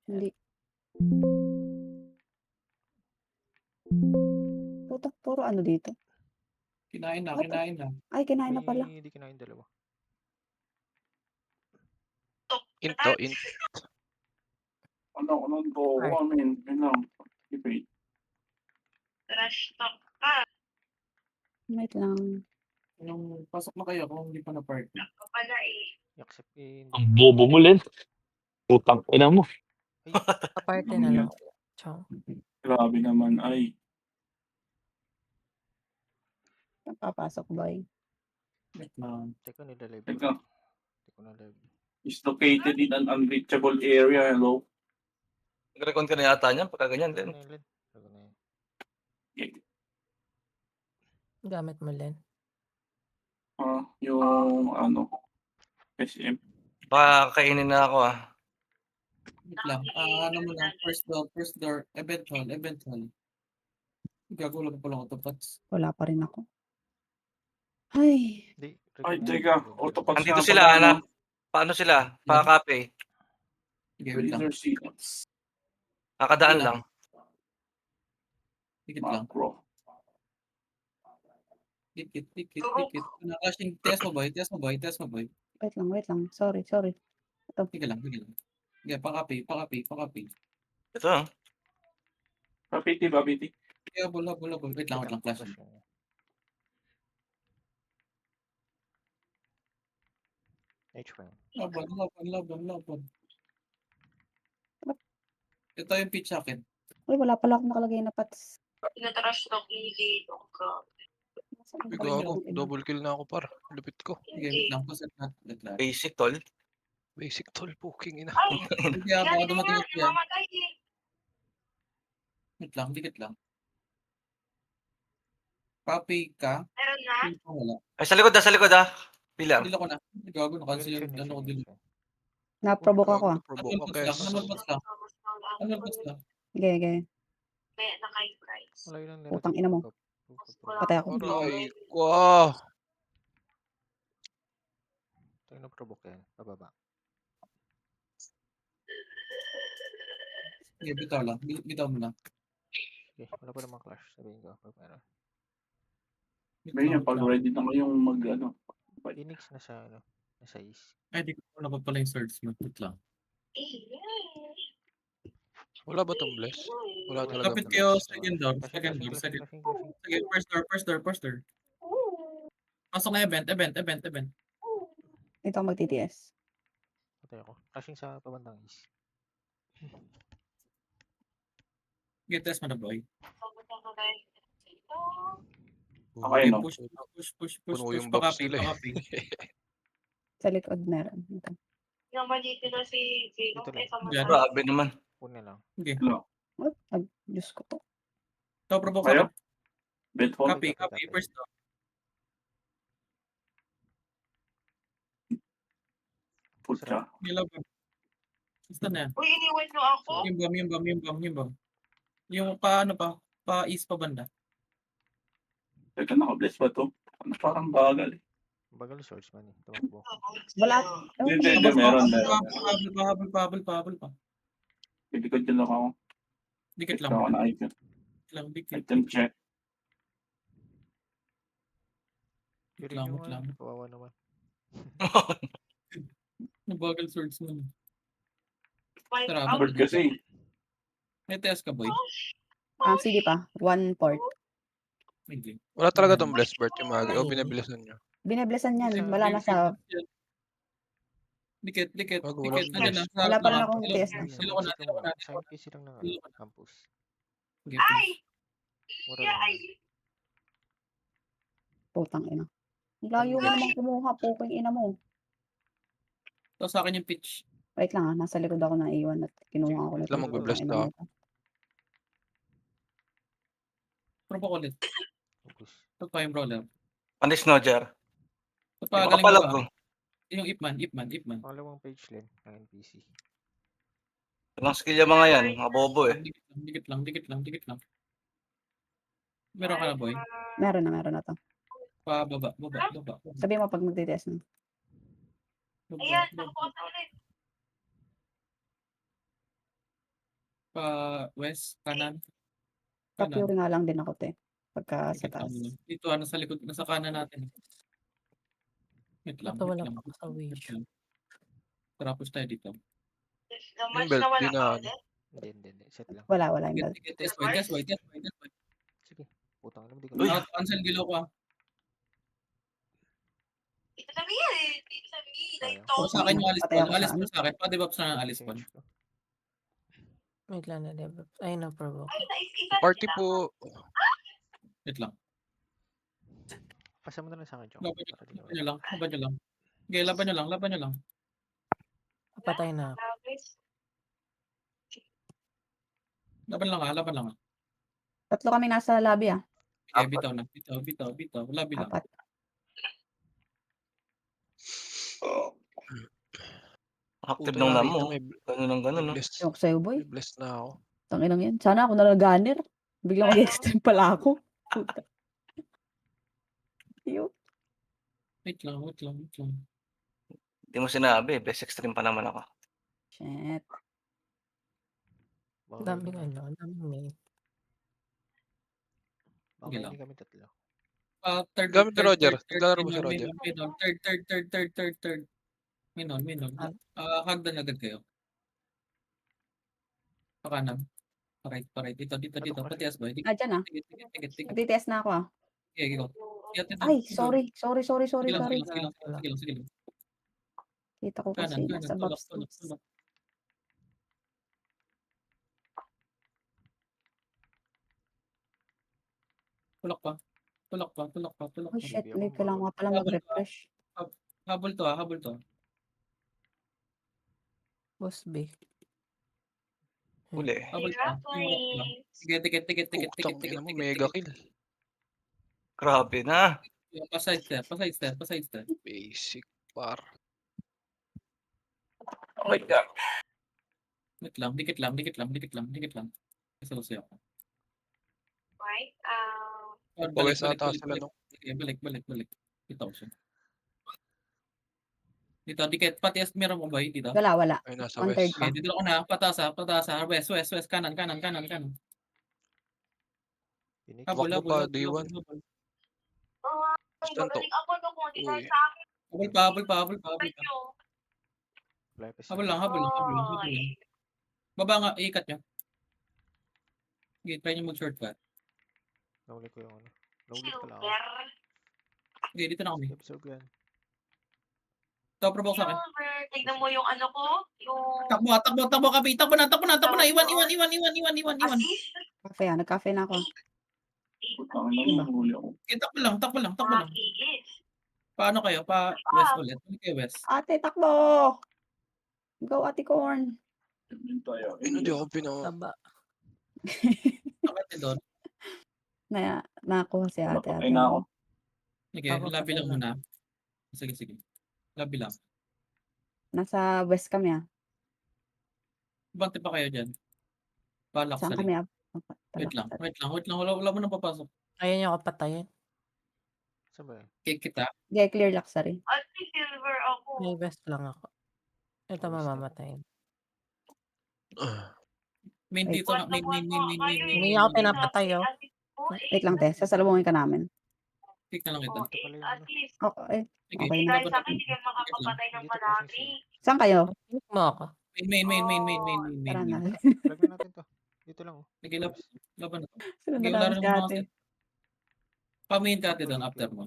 Hindi. Puta, puro ano dito. Kinain na, What? kinain na. Ay, kinain na pala. May hindi kinain dalawa. Into, int. Ano to? Alright. Yun lang. Debate. Trash talk ka. Wait lang. Yung pasok na kayo kung hindi pa na-park. Ako pala eh. Accept in. Ang bobo mo, Len. Putang ina mo. Aparte Ano na yan? lang. Ciao. Grabe naman. Ay, Napapasok ba eh? Wait lang. Teka, nilalive. teka. Hindi ko na live. Is located in an unreachable area. Hello? Nag-recon ka na yata niyan, pagka ganyan din. Ano yun? Ano na yun? Gamit mo, Len. Yung ano, SM. Baka kainin na ako Wait lang. Ano mo na? First door. Event hall. Gagawin ko pala autopats. Wala pa rin ako. Ay, Hindi. Ay, recon na teka. yun. Autopads Andito nga sila, pala, anak. no? Paano sila? Pa-cafe. Sige, wait lang. Laser seals. Kakadaan Wait lang. Tikit lang. Macro. Tikit. Nakashing. Test mo boy. wait lang. Sorry. Sige lang. Sige, pa-copy. Ito. Papiti. Sige, bola. Wait lang, flash. Flash yun. H1. Laban. Ito yung pitch akin. Uy, wala pala akong nakalagay na pats. Tinatrash talk hindi. Oh god. Nasaan Ay, ba Gago, yung iba? Double kill na ako, par. Lupit ko. Sige, wait lang. Paset natin. Basic, tol. Basic toll, poking ina. Ay! Hindi ako Yan, dumating yan. siya. Mamatay eh. Wait lang, dikit lang. Copy ka. Meron na? Hindi ko wala. Ay, sa likod Pilang. Dila ko na. Gago, nakancel yung ano ko dila. Naprovoke ako ah. Provoke ka, guys. Ano lang. Sige. May naka-price. Wala yun ang Putang ina mo. Patay ako. Aray ko. Tayo na provoke yan. Pababa. Sige, bitaw lang. Bitaw mo lang. Okay, wala pa namang clash. Sabihin ko. Pag meron. May yan, pag ready na kayong mag, ano. Phoenix na sa, ano, nasa east. Ay, di ko na pa pala yung search mo. Wait lang. Wala ba tong bless? Wala talaga. Kapit kayo second door. Flashing. Sige, first door. Pasok na event. Ito ako mag-TTS. Patay ako. Flashing sa pabandang east. Sige, test mo na boy. Okay, no? Push. Puno yung box Pa-copy. nila Sa likod meron. Ito. Yung mali na si Zeno. Dito lang. Eh, Grabe naman. Puno lang. Sige. What? Ay, Diyos ko to. So, provoke Kayo? ka. Bet hole. Copy. First door. Putya. Nilaban. Basta na yan. Uy, iniwan nyo ako? Yung bomb. Yung paano pa? Pa-east pa banda. Teka, naka-bless ba to? Ano, parang bagal eh. Bagal swordsman eh. Tumakbo. Wala. Hindi, meron. Pahabol pa. Pilikod dyan lang ako. Dikit Ikaw lang. na item. Dikit. Item check. Yun lang, yung wait lang. kawawa naman. Nabagal swords mo. Wipe Tara, out. Bird kasi. May test ka boy. Sige pa. 1 port. Hindi. Wala talaga tong bless bird yung magi. O pinabilasan nyo. Bineblesan yan. Wala na sa... Dikit. Bago, wala Dikit. akong Nandiyan na. bless. Wala pa rin akong TS na. Sila ko na. Sa NPC lang na nga. Campus. Ay! Mura Yeah, lang. ay! Putang ina. Layo mo naman kumuha. Puking ina mo. Ito sa akin yung pitch. Wait lang ah. Nasa likod ako na iwan at kinuha ako Wait lang, magbe-bless na ako. Provoke ulit. Focus. Ito pa yung brawler. Panis no, Jer. Ito pa, Baka galing pala ba? ko. Yung Ipman. Pangalawang page lang ng NPC. Anong skill yung mga yan? Mga bobo eh. Dikit lang. Meron ka na boy. Meron na to. Baba. Sabi mo pag magtitest na. Ayan, nakabukas na ulit. west, kanan. Ka-Fury nga lang din ako, te. Pagka sa Wait lang taas. muna. Dito, nasa likod, nasa kanan natin. Wait lang, Ito wait wala lang. pa sa Wait wish. lang. Tapos tayo dito. The Yung match belt, na wala di ka na- ulit. Hindi. Set lang. Wala yung Get, belt. get, yes, white, yes, white, yes, white, yes, white. Sige. Putang ina, hindi ko Uy! na. Cancel, gilaw ko ah. Ito sabihin eh. Ito sabihin. Like, Ayaw. Ako sa akin yung alis Patay ball. ako sa Alis ano. ball sa akin. Pa-debuff na ng alis ball. Change ko. Wait lang na develop. Ay, na-provoke. Ay, naisipan Party nila. po. Wait lang. Pasa mo na lang sa akin, Chong. Laban Para di nyo lang, laban nyo lang. Okay, laban nyo lang. Patay na. Laban lang ah. Tatlo kami nasa lobby, ah. Okay, bitaw na. Bitaw. Labi lang. Apat. Active Puta ng na namo. may Ganun, no? bless. Yung sa'yo, boy. May bless na ako. Tanginang yan. Sana ako nalaganir. Biglang mag-extend pala ako. Puta. Yun. Wait lang. Hindi mo sinabi. Best extreme pa naman ako. Shit. Baka Daming hindi ano, daming main. Baka Sige lang. hindi kami tatlo. Third, Gamit ni Roger. third, Naglalaro mo si minon, Roger. minon, third. Minon. Hagdan agad kayo. Pakanan. Paray. Dito. Patias ba? Ah, dyan, ah. Tigit. Nagtitest na ako, ah. Okay, go. Ay, sorry. Sige lang. Kita ko Kanan, kasi nasa tulak. box. Tulak pa. Oh, shit. Hindi ako May kailangan nga pala mag-refresh. Habol to. Boss B. Uli. Habol to. Sige, tigit. Putang ina mo, mega kill. Grabe na. Pa-side step. Basic par. Oh my God. Wait lang, dikit lang. Kasi ako. Right? Pawes ata sila, no? Okay, balik. Dito ako siya. Dito, dikit. Patias, meron mo ba dito? Wala. Ay, nasa 1/3 west. pa. Okay, dito ako na. Patasa. West. Kanan. Pinik. Habol. Wakbo pa, day 1. Ay, Saan to? magaling ako nung kung di Uy. sa akin. Habol pa. Medyo. Habol lang. Baba nga, ikat nyo. Okay, try nyo mag-shortcut. Naulit ko yung ano. Naulit pala ako. Silver. Okay, dito na kami. Absorb yan. Ito, provoke sa akin. Silver. Tignan mo yung ano ko. Yung Takbo kami. Takbo na. Iwan. assist. Cafe, ah. Nag-cafe na ako. Putang ina mo, huli ako. Okay, takbo lang. Matiis. Paano kayo? Pa-west ulit. Balik kayo west. Ate, takbo! Go, Ate Corn. Yun tayo. Ay, hindi ako pinawa. Taba. Bakit doon? Nakuha si ate. Napatay na ako. Sige, Ako, labi lang patay muna. Sige. Labi lang. Nasa west kami, ah. Bante pa kayo dyan. Balak Saan sa kami, ah? Wait lang. Wala mo nang papasok. Ayaw niya ako patayin. Saan ba yan? Kick kita. Okay, clear luxury. At least silver ako. May best lang ako. Ito Ayos na. mamamatayin. Main Wait. dito. Main. Hindi niya ako pinapatay, oh. Wait lang, te. Sasalubungin ka namin. Kick na lang kita. Ito pala yung At ano. least, Okay. Sige. Okay na. kahit sa akin, hindi ka makakapatay ng Dito kasi marami. Saan kayo? Click mo ako. Main. Tara na. Lagyan natin to. Dito lang, oh. Sige, laban na. Sunod Sige, na wala lang rin si mga ate. set. Pa-main ka ate doon after mo.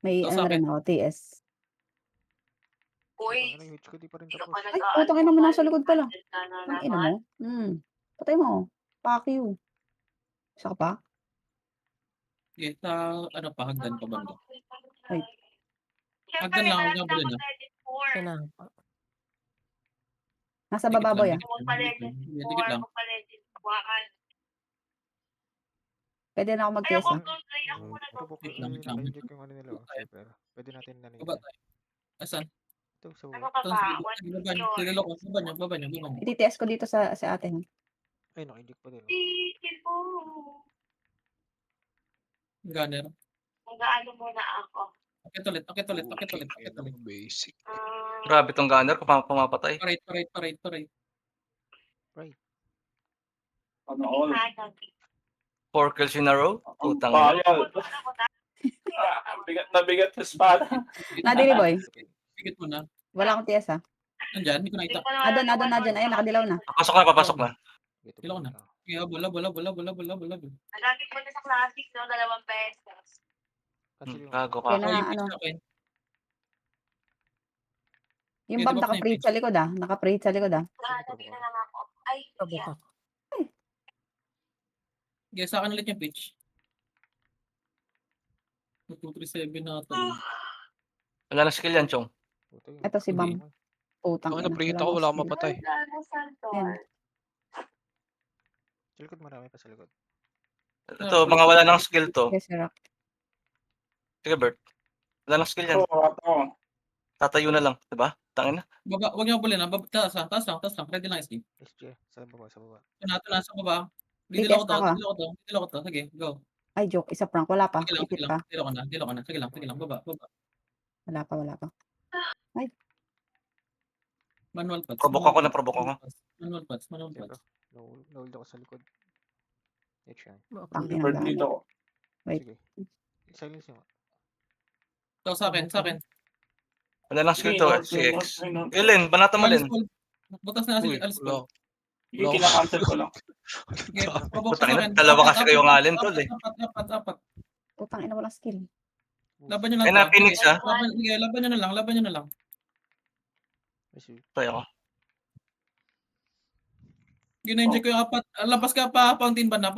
May Tapos ano akin. rin ako, TS. Uy, Ano yung HQ, di pa rin hindi ka tapos. pa Ay, putang ina mo, nasa likod pala. Ang Ang ina mo. Patay mo. Fuck you. Isa ka pa? Sige, ano pa, hagdan pa banda. Ay. Hagdan lang, hagdan pa din ah. Pinapa. Nasa baba, boy, ah. Dikit lang. Pwede na ako mag-TS, ah. Wait lang. Na-inject yung ano nila, oh. Super. Pwede natin na Baba tayo. Asan? Ito, sa Ano baba. ka ba? Baba niyo. Iti-TS ko dito sa ate. Ha? Ay, naka-inject pa din, oh. Sige po. Gunner. Mag-aano muna ako. Akit ulit. Basic. Grabe tong gunner. Pumapatay. Parade. Right. Ano all? Ano? 4 kills in a row. Ang Putang ina. bayal. Bigat na bigat sa espada. Nadiri boy. Pikit mo na. Wala akong TS ah. Nandyan, hindi ko nakita. Nadyan. Ayun, nakadilaw na. Papasok na. Dito Ilan ko na? na. Okay, habol. Nagagit mo na sa classic, no? 2 pesos. Cancel yung Gago Kaya ka. na, Oh, yung ano. sa akin. Yung Okay, bomb diba naka-preach sa likod ah. Naka-preach sa likod ah. Lalagay na lang ako. Ay, Provoke yan. ako. Okay, sa akin ulit yung pitch. 237 na ito. Wala na skill yan, Chong. Puta yun. Ito si Okay. Bam. Putang Ako ina. na-preheat ako, wala akong skill. mapatay. Ayan. Sa likod marami pa sa likod. Ito, mga wala ng skill to. Yes, sir. Sige, Bert. Wala ng skill yan. Oo. Tatayo na lang, diba? Tangin na. Baba, wag niyo bulin na. Taas lang. Ready lang SG. SG, sa baba. Ito na, sa baba. May Dito test ako, ah. ko to. Sige, go. Ay, joke. Isa prank. Wala pa. Sige lang. Ipit pa. Dilo ko na. Sige lang. Baba. Wala pa. Manual pads. Provoke ako. Manual pads. Sige bro. Nahold ako sa likod. H yan. Tang ina Bird gano'n. dito ko. Wait. Sige. Silence nyo. So, sa akin. Wala ng skill to. CX. Ilin, banata mo, Lin. Butas na si Uy, Alice wala. Paul. Hindi, kinakancel ko lang. Okay, provoke sa Putang ina, akin. dalawa kasi kayo nga, Alin, tol, eh. Apat. Putang ina, walang skill. Laban nyo lang. Ay, na, to. Phoenix, Sige, ah. laban nyo na lang. Tayo ako. Gina-inject ko yung apat. Labas ka pa, fountain banda.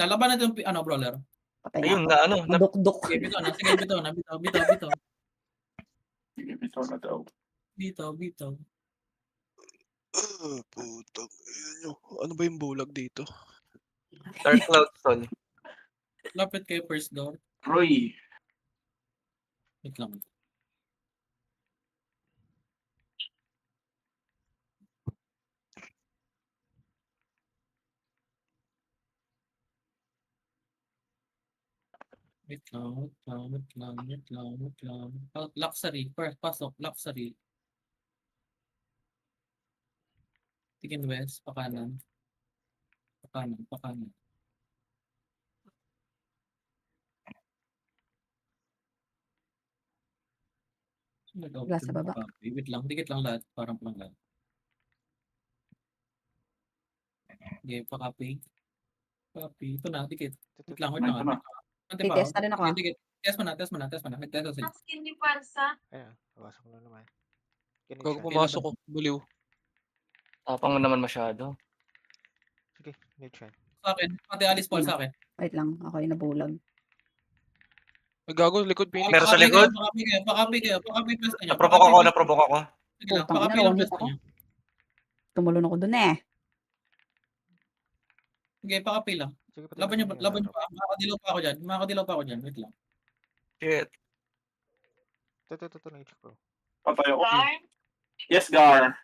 Laban natin yung, brawler. Patay na Ayun, ako. na ano. Na, Duk-duk. Sige, bitaw na. Bitaw. Sige, bitaw na daw. Bitaw. Putang ina nyo. Ano ba yung bulag dito? Dark Cloud Sol. Lapit kayo first door. Roy. Wait lang. Wait lang. Luxury. First, pasok. Luxury. Tingin west. Pakanan. Wala sa baba. Wait lang. Dikit lang lahat. Parang lang lahat. Okay, pa-copy. Ito na, dikit. Wait lang. Ito na. Titest na rin ako ah. Dikit. Test mo na. Nag-test na sila. Ang skin ni Parsa. Ayan, papasok ko na naman. Gago pumasok ko. Buliw. Tapang mo naman masyado. Sige, need yan. Sa akin. Pati Alice Paul sa akin. Wait lang. Ako yung nabulag. Ay, gago, likod Phoenix. Meron sa likod? Pa-copy kayo. Pa-copy plus na nyo. Naprovoke ako. Sige lang. Putang Pa-copy ina, lang one plus hit ako. na nyo. Tumulon ako dun eh. Sige, pa-copy lang. Sige, pati Laban nyo natin yung pa. Makakadilaw pa ako dyan. Wait lang. Shit. Ito, na-check bro. Patay ako. Darn. Yes, Gar.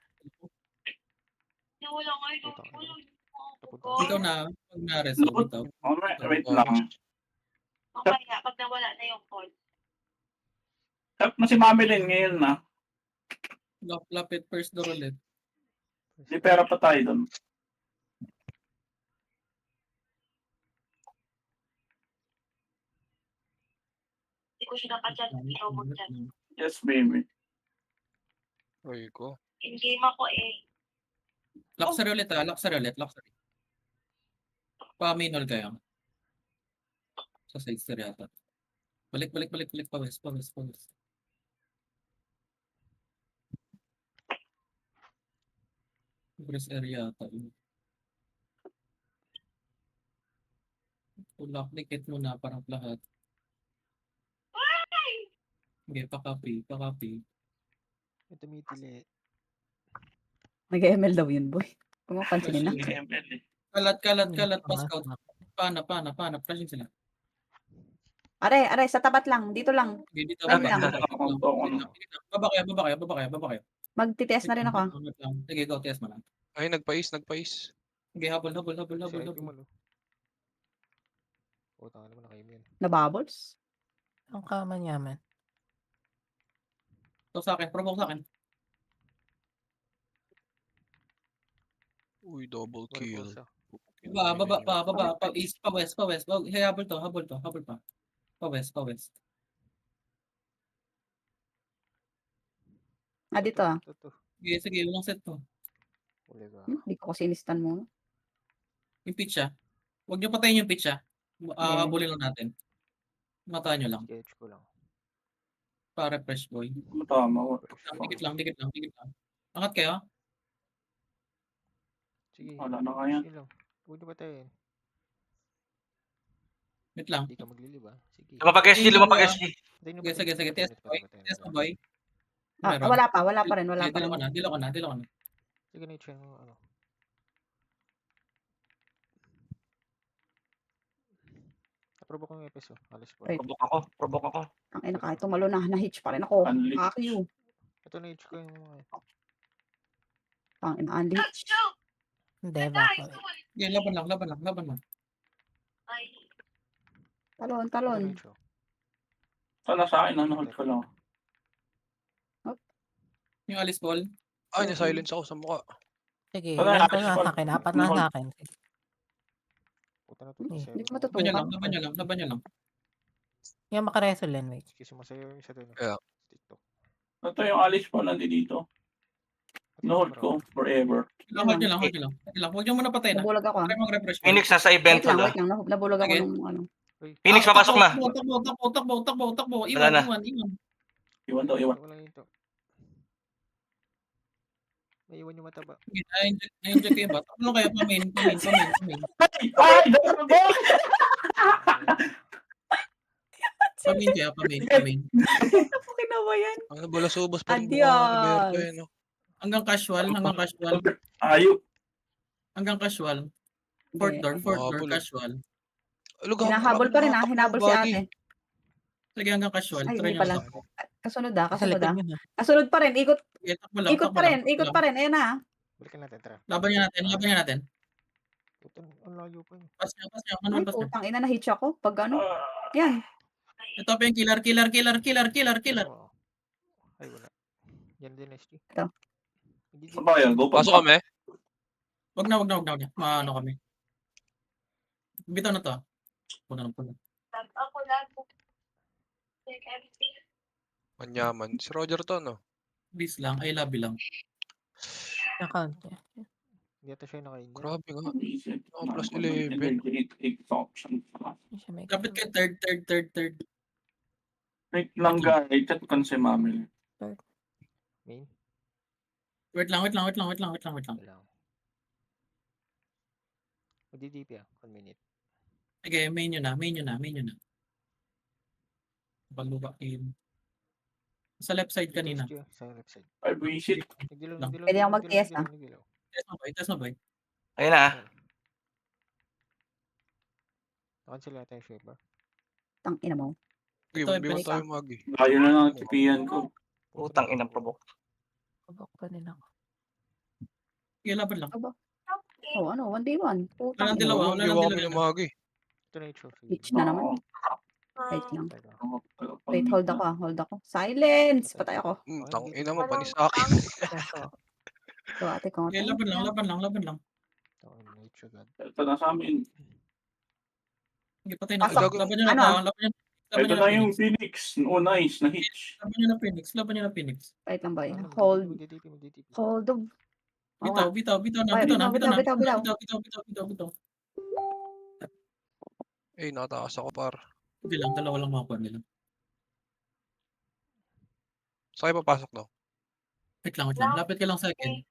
Nawala nga ito. Ito, ano? Ikaw na. Pag na-rest. Bitaw. Wait lang. Okay nga, pag nawala na yung call. Help mo si Mami Lin ngayon na. Lapit first door ulit. Di pera pa tayo doon. Hindi ko siya nakadyan. Pinobot dyan. Yes, baby. Ay, ko. In-game ako eh. Luxury ulit. Pa-minol kayo. Sa side stair yata. Balik. Pa west. Press area yata. Lock dikit mo na parang lahat. Okay, pa-copy. Ito mitili. Nag-ML daw yun boy. Kung mapansinin na. ML eh. Kalat, pass out. Pana. Flashing sila. Aray, sa tapat lang. Dito lang. Okay, dito. Time lang. Baba kayo. Magtitest na rin ako ah. Sige, go, test mo lang. Ay, nagpais. Sige, habol. Sige, gumalo. Puta naman nakaim yan. Nabubbles. Ang kaman yaman. So sa akin, provoke sa akin. Uy, double One kill. pulsa. Baba, pa east, pa west, pa west. Hey, habol pa. Pa west. Dito ah. Ito. Sige, walang set to. Huli ka. Hindi ko kasi inistan mo. Yung pitch ah. Huwag niyo patayin yung pitch ah. Yeah. Abulin lang natin. Mataan nyo lang. Sketch ko lang. Para fresh boy. Tama. What the Dikit fuck? lang. Angat kayo. Sige. Wala na kaya. Sige lang. Huwag na patayin. Wait lang. Hindi ka maglilib ah. Sige. Lumapag-SG. Patayin na, Sige. patayin na, Test patayin na, mo boy. patayin na, Test mo patayin na. boy. Meron. Wala pa rin. Dilo ko na. Sige na i-check mo ano. Approve ako ng episode. Alis po. Wait. Provoke ako. Ang ina kahit tumalo na-hitch pa rin ako. Unleash. Pakyo. Ito na i-check ko yung mga. Ang ina unleash. Hindi, baka. Sige, laban lang. Ay, Talon. Ito na i-check. Sana sa akin, nanonood ko lang. Yung Alice Ball. Ay, na-silence ako sa mukha. Sige, Wala, ilan pa ayos na pa. sa akin? Apat na sa akin. Puta na to. Hindi ko Laban nyo matutukan. lang. Yung makaresul yan, wait. Kasi sumasayaw yung isa doon. Kaya. TikTok. Ito yung Alice po nandito. Note ko forever. Hold nyo lang. Huwag nyo muna patayin na. Nabulag ako. Try mag-refresh. Phoenix nasa event Wait lang. hall. Nabulag ako Sige. nung ano. Phoenix, papasok na. Takbo. Wala na. Iwan. Iwan daw, iwan. Wala yun to. May iwan yung mataba. Na-inject ko yung bata. Ano kaya pa-main? Ay! Dalawa! Pa-main. Pakinawa yan. Ano, balasubos pa rin Adios. mga Alberto eh, no? Hanggang casual. Ayok. Hanggang casual. Fourth door, Habol eh. casual. Hinahabol pa rin ah. Hinabol si ate. Sige, hanggang casual. Ay, Try hindi nyo pala. lang. Kasunod Sa ah. likod yun, Kasunod pa rin. Ikot Sige, takbo lang. pa rin. Ayan na. Balikan natin, tara. Laban nyo natin. Puta, ang layo pa yun. Pass nyo. Ay, Manual pass nyo. putang ina. Na-hitch ako. Pag ano. Yan. Ito pa yung killer. Oo. Ay, wala. Yan din, SG. Ito. Hindi Sa bayan, go pa. Pasok kami. Wag na. Maano kami. Bitaw na to. Puno. ako lang. Check everything. Manyaman. Si Roger to, no? Bis lang. I love you lang. Account niya. Hindi ata siya naka-in. Grabe nga. Oh, plus 11. Hindi siya may Kapit kayo third. Wait lang guys, chat ko si mami. Main? Wait lang. Wala. Magdi-DP ah. 1 minute. Sige, main nyo na. Pagluba in. Sa left side kanina. SG, sa left side. Ay, buisit. Nagdilaw. Pwede ako mag-TS, ah. Test mo boy. Ayun na. Nakancel yata yung shaper. Tang ina mo. Okay, Ito, 1v1 ito. tayo, Magi. Layo na lang ang tipian ko. Utang inang provoke. Kabok pa din ako. Sige, laban lang. Oh, ano? 1v1. Wala Putang nang ina. dalawa. Iwan kami ng Magi. Ito na yung show. Hitch na naman. Oo. Wait lang. Teka. Wait, hold ako. Silence! Patay ako. Tang ina mo, panis sa akin. Kaso, So, ate ko. Sige, laban lang. Ito na yung show god. Ito na sa amin. Sige, patay na. Pasok. Laban nyo na. Ano? Laban Ito nyo na na yung Phoenix. Phoenix. Oh, nice. Na-hitch. Laban nyo na Phoenix. Wait lang, boy. Ano, Hold. magdi-DP. Hold. Oo nga. Bitaw na. Ay, Bitaw na. bitaw. Eh, nakatakas ako, par. Hindi lang, dalawa lang makuha nila. Saan kayo papasok, no? Wait lang. Lapit ka lang sa akin.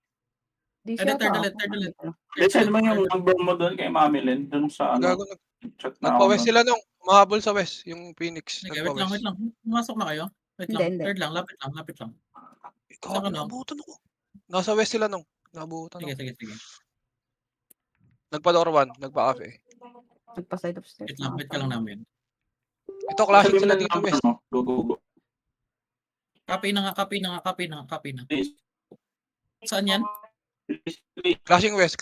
Di Edit, siya third to. ulit. Send mo yung number mo doon kay Mami Len. Doon sa ano. Gago, Chat na ako. nagpa-west sila nung mahabol sa west, yung Phoenix. Sige, wait Nagpa-west. lang. Pumasok na kayo. Wait lang. Hindi. Third lang, lapit lang. Ikaw, Saan ka, no? nabutan ako. Nasa west sila nung. Nabutan ako. Sige. Nagpa-door 1, nagpa-cafe. Nagpa-side of stairs. Wait ka lang namin. Ito, clashing Sabi mo sila na dito number west. mo. Go. Copy na. Please. Saan yan? Please. Clashing west.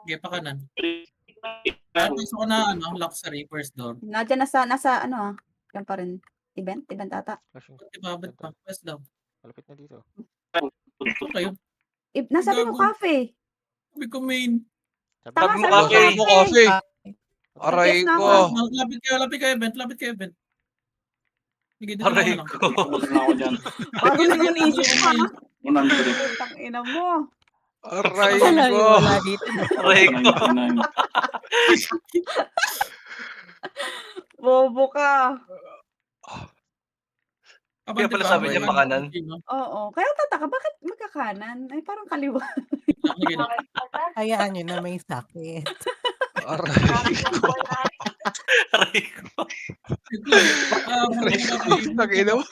Sige, pa kanan. Please. Pasok ko na, luxury, first door. Nandiyan nasa ano ah. Yan pa rin. Event ata. Flashing. Ibabad pa, first daw. Malapit na dito. Ito kayo. Nasabi mo Gago. cafe. Sabi ko main. Tama, Sabi mo, sabi Kaki. mo, mo kasi. Nag-guess Aray na ko. ako. Lapit kayo, event. Sige, dito lang Aray lang. ko. Wala na ako dyan. Bago na Sige, naman isip sige, mo, ah. 100. Putang ina mo. Aray Wala, ko. wala dito. Aray ko. 99. Bobo ka. Kaya pala sabi niya pakanan. Oo. Kaya tataka, bakit magkakanan? Ay, parang kaliwa. Sige na. Hayaan nyo na may sakit. Aray ko. Aray ko. Putang ina mo.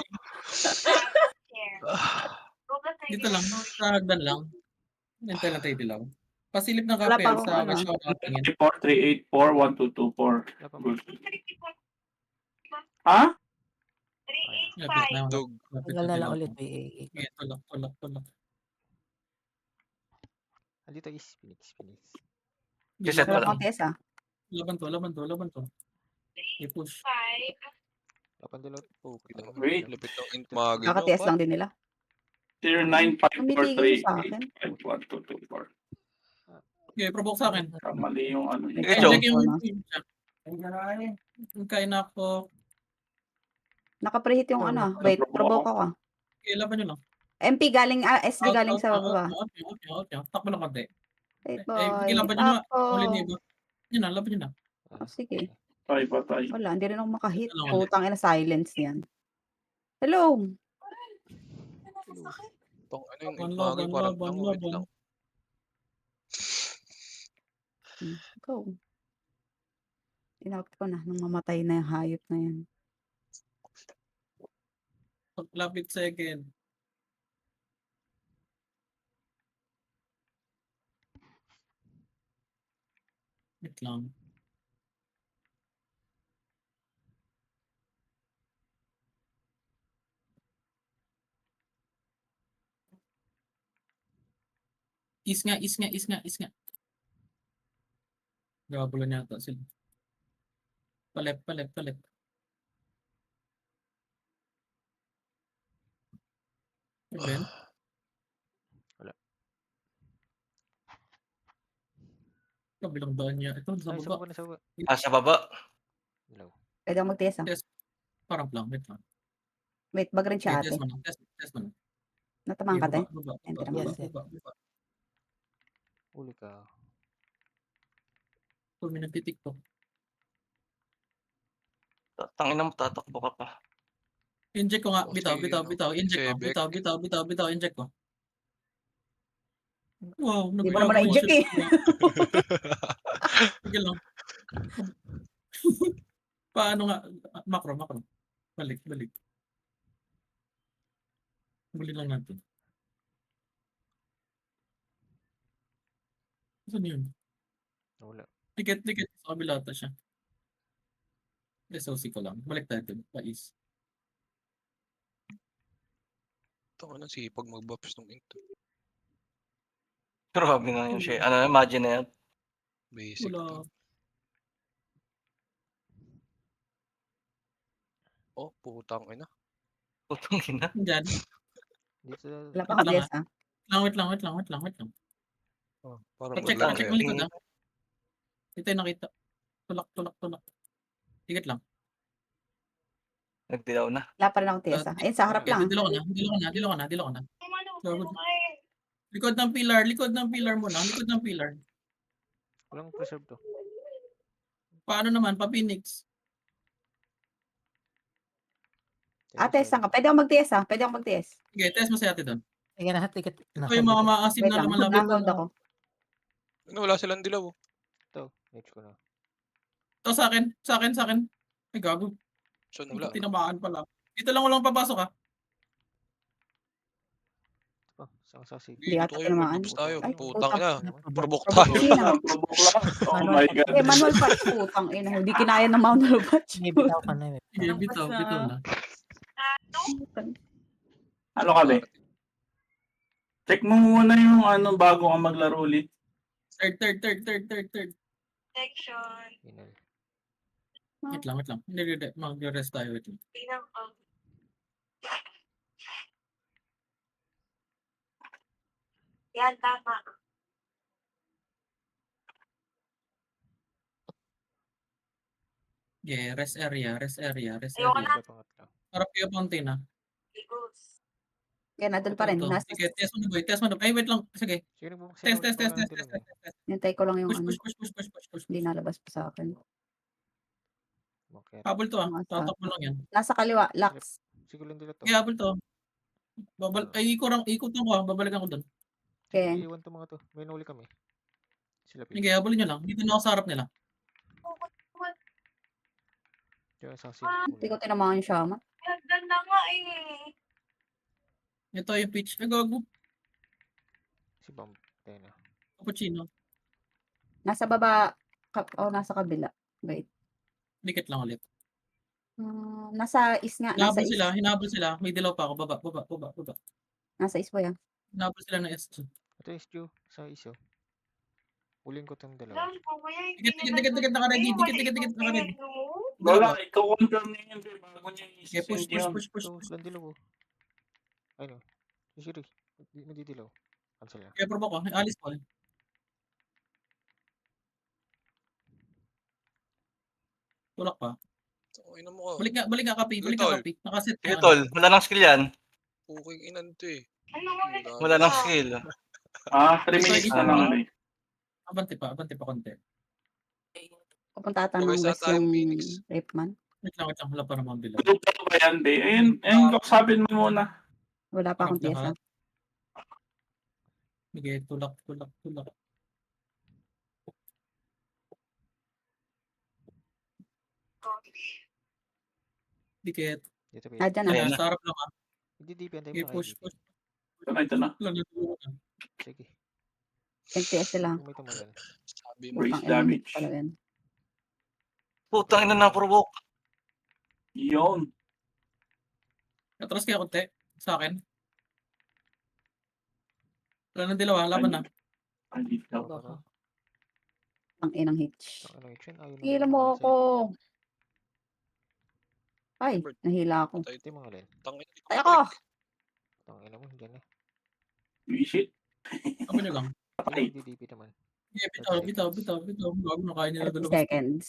Dito lang, sa hagdan lang. Hintay lang tayo lang. Pasilip ng Wala kape pa akong sa ano. shout out tingin. 384, 384, 1224. Wala pa Good. 385. Ha? 385. Dog. Tagal na lang ulit may AA. Sige, tulak. Andito is Phoenix. Reset Wala pa akong lang. tesa. Laban to. I-push. 5. Lapan dalawa po. Wait. Lapit ng int magi nyo. Kakatias lang din nila. 0954381224. Okay, provoke sa akin. Kamali yung ano. May Eh, chance Chong. ko na. Kain na ako. Nakapreheat yung ano. Wait, provoke ako. Okay, laban nyo lang. MP galing, SD galing sa baba. Okay. Takbo lang konti. Wait, Sige, boy. laban nyo na. Ako. Huli niyo iba. Yun na, laban nyo na. Oh, sige. Patay. Wala, hindi rin ako makahit. Wala ulit. Putang ina, silence yan. Hello. Tong ano yung int magi. Parang wait lang. Go. Inout ko na nung mamatay na yung hayop na yan. Lapit second. Wait lang. Is nga. Gabulan yata sila. Palep. Ben? Wala. Kabilang daan niya. Ito, sa Ay, sa baba. baba na sa baba. Sa baba. Ilaw. Pwede ako mag-test ah. Parang lang, wait lang. Wait, bag rin siya Okay, ate. test mo na. Natamaan ka te? Baba. Yes, Uli ka. Kung may nagtitiktok. Tangina mo, tatakbo ka pa. Inject ko nga. Oh, Bitaw. sige, no. Inject ko. Inject ko. Wow, Di mo naman na-inject eh. Sige lang. Paano nga? Macro. Balik. Buli lang natin. Saan yun? Wala. Ticket. Sa kabila ata siya. SOC ko lang. Balik tayo dun. Pais. Tong ano sipag mag-buffs ng int. Grabe na yun siya. Ano, imagine na yan. Basic Wala. to. Oh, putang ina. Putang ina. Diyan. Dito Wala pa akong Wait lang, test ah. Wait lang. Oh, parang Check wala mo likod ah. Ito yung nakita. Tulak. Ticket lang. Nagdilaw na. Wala pa rin akong test ah. Ayun, sa harap lang. Dilo ko na. Likod ng pillar muna. Likod ng pillar. walang preserve to. Paano naman? Pa-Phoenix. Testan ka. Pwede ako mag-test ah. Pwede ako mag-test. Sige, test mo si ate doon. Sige na, ticket. Ito yung mga maasim Wait na lang. lumalapit. Na-hold ako. Ano, wala silang dilaw. Ito. H ko na. Ito sa akin. Ay, gago. Saan wala? Tinamaan pala. Dito lang walang papasok ah. Ito pa. Isang sasig. Hindi ata tayo, tinamaan. mag-buffs tayo. Ay, Putang puta. ina. Provoke Provoke tayo. sino? Pabok lang. Oh my God. Manual patch. Putang ina. Hindi kinaya ng manual patch. May bitaw ka na. Sige, bitaw na. Ano ka be? Check mo muna yung ano bago ka maglaro ulit. Third. Section. Inal. Wait lang. Mag-rest tayo. Wait lang. Yan, tama. Yeah, rest area, rest area, rest Ayoko area. na. Ito pangatlo. Harap kayo konti na. Eagles. Kaya nadol pa rin. Ito. Nasa, Sige, test mo na boy, test mo na. Ay, wait lang. Sige. Sige, nagbubuksan Test, ako. test, test, Wala nang test, dilaw test, niya. test, test. hintay ko lang yung Push, ano. push, push, push, push, push, push. Hindi nalabas pa sa akin. Bakit? Habol to ah. Nasa, Tatak mo lang yan. nasa kaliwa. Lax. Sige lang dila to. Okay, habol to. Ay, ikutan ko ah. Babalikan ko doon. Sige, Okay. iwan to mga to. May nahuli kami. Sila Sige, habulin nyo lang. Dito na ako sa harap nila. Diyan sa sin. Hindi ko tinamaan yung shaman. Ang ganda nga eh. Ito yung pitch. Ay, gago. Si Bam. Tayo na. Cappuccino. Nasa baba. Nasa kabila. Wait. Dikit lang ulit. Nasa is nga. Nasa Hinabol is. sila, hinabol sila. May dilaw pa ako. Baba, baba, baba, baba. Nasa is po yan. Hinabol sila ng SG. Ito is Ju. Sa iso. Uling ko itong dalawa. Alam ko kuya, hindi Dikit, nila dikit, dikit, gusto naka-ready. eh. Dikit, Wala dikit, dikit, ikong naka-ready. pinag-move. Wala, ikaw confirm na yun, babe, bago niya Okay, push, i-send push, yun. push, push, Ito, push. silang dilaw oh. Ay no. Si Shiri. Nadidilaw. Cancel na. Okay, provoke ko. Alice Paul. Tulak pa. Ang ina mo ka. Balik nga kapi. Balik Tol. nga kapi. Nakaset Sige, na tol. Wala nang skill yan. Puking inan to eh. Ano ulit? Wala nang skill. 3 minutes na lang ulit. Abante pa konti. Pupunta ata Okay, ng sa west time, yung Phoenix. Rapeman. Wait lang. Wala pa naman bilang. Tulog ka ba yan, be? Ayun, kausapin mo muna. Wala pa akong Harap pyesa. lahat. Sige, tulak. Dikit. Dito ba? Nadyan na. Ayan na. Sa harap lang ah. Hindi DP. Antay Sige, mo na push. kayo. Ito na. Lang yung tulak na. Sige. NPS sila. Kung may tumagal. Sabi mo. Brace Putang ina, damage. pala yan. Putang ina na provoke. Yun. Atras kaya konti. Sa akin. Wala nang dilaw ah. Laban na. Ay, dito. Baka. Ang inang hitch. Ano yung chain? Ayaw Hila mo ako. Ay, nahila ako. Patay. Ito yung mga len. Tangin. Ay ako! Tangina mo. Diyan na. Visit. Kami nyo lang. Patay. Hindi DP naman. Yeah, bitaw. Bago na kaya nila 30 dalawa. seconds.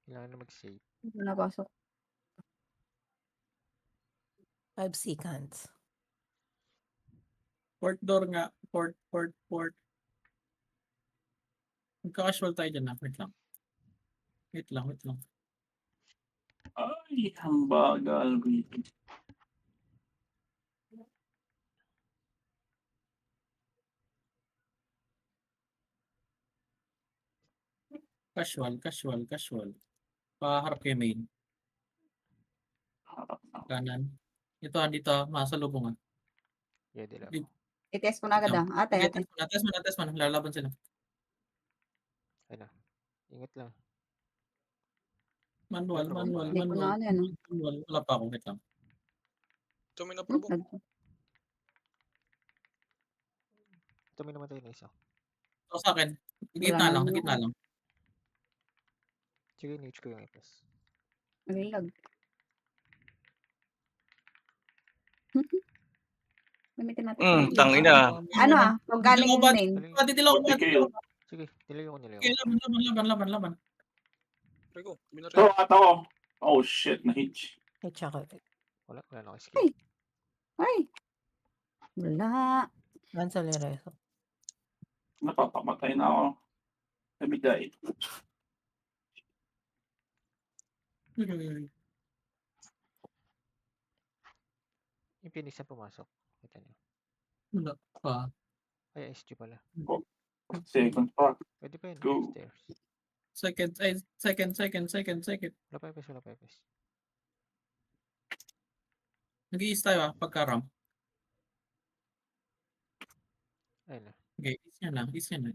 Kailangan na mag-save. Hindi ko napasok. 5 seconds. Port door nga. Port. Magka-casual tayo dyan na. Wait lang. Ay, ang bagal. Casual. Paharap kayo main. Kanan. Ito, dito. Masalubungan. Yeah, dilaw. I-test ko na agad ah. Ate. Test mo na. Lalaban sila. Ay na. Ingat lang. Manual. Hindi ko na ano yan. Manual. Wala pa ako. Wait lang. Ito may na-provoke. Ito may namatay na isa. So, sa akin. Gitna lang. Sige, niche ko yung ipes. Naglag. Gamitin natin. Tangina. Ano ah? Pag galing yung main. Dilaw. Sige, nilayo ko. Okay, laban. Rico, binaril. So, ako. Oh, shit. Na-hitch. Ay, tsaka. Wala na ako skill. Ay! Wala. Cancel yung reso. Napapamatay na ako. Nabigay. Yung Phoenix na pumasok. Kita niyo. Wala pa. Ay, SG pala. Second part. Pwede pa yun. Go. Stairs. Second. Wala pa ipes. Nag-i-ease tayo ah. Pagka-ramp. Ayun na. Okay, ease yan na.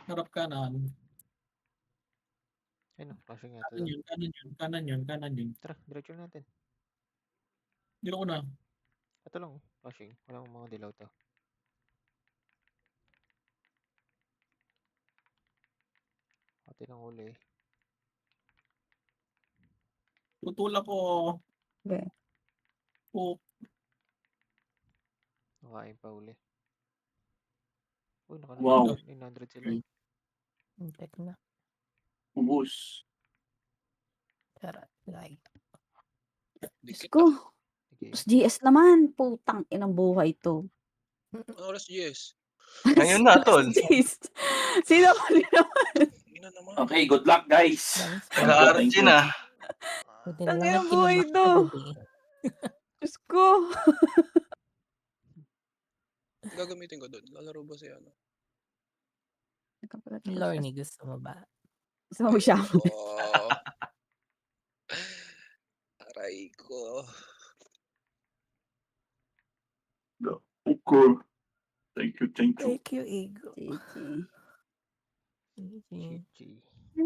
Harap kanan. Ayun na. Flashing yata. doon. Kanan yun. Tara, diretso na natin. Dito ko na. Ito lang. Flashing. Walang mga dilaw to. Ate ng huli. Tutulak ko. Okay. Oh, Nakain pa huli. Uy, naka Wow. 900 sila. Okay. Tek na. Ubus. Tara, like. Diyos Dikit ko. ah. Sige. Tapos GS naman. Putang inang buhay to. Anong oras, yes? Ngayon na, tol. Sis. Sino ko naman? Ina naman. Okay, good luck guys. Nice Thank one. you, Nag-RG thank you. na. Buti na Tangina lang at buhay kinabak to. kagabi. Diyos ko. Gagamitin ko doon. Lalaro ba siya ano? Nakapalat ko siya. Lorne, gusto mo ba? Gusto mo siya? Oh. Aray ko. Okay. Thank you, thank you. Thank you, Ego. GG. GG. GG.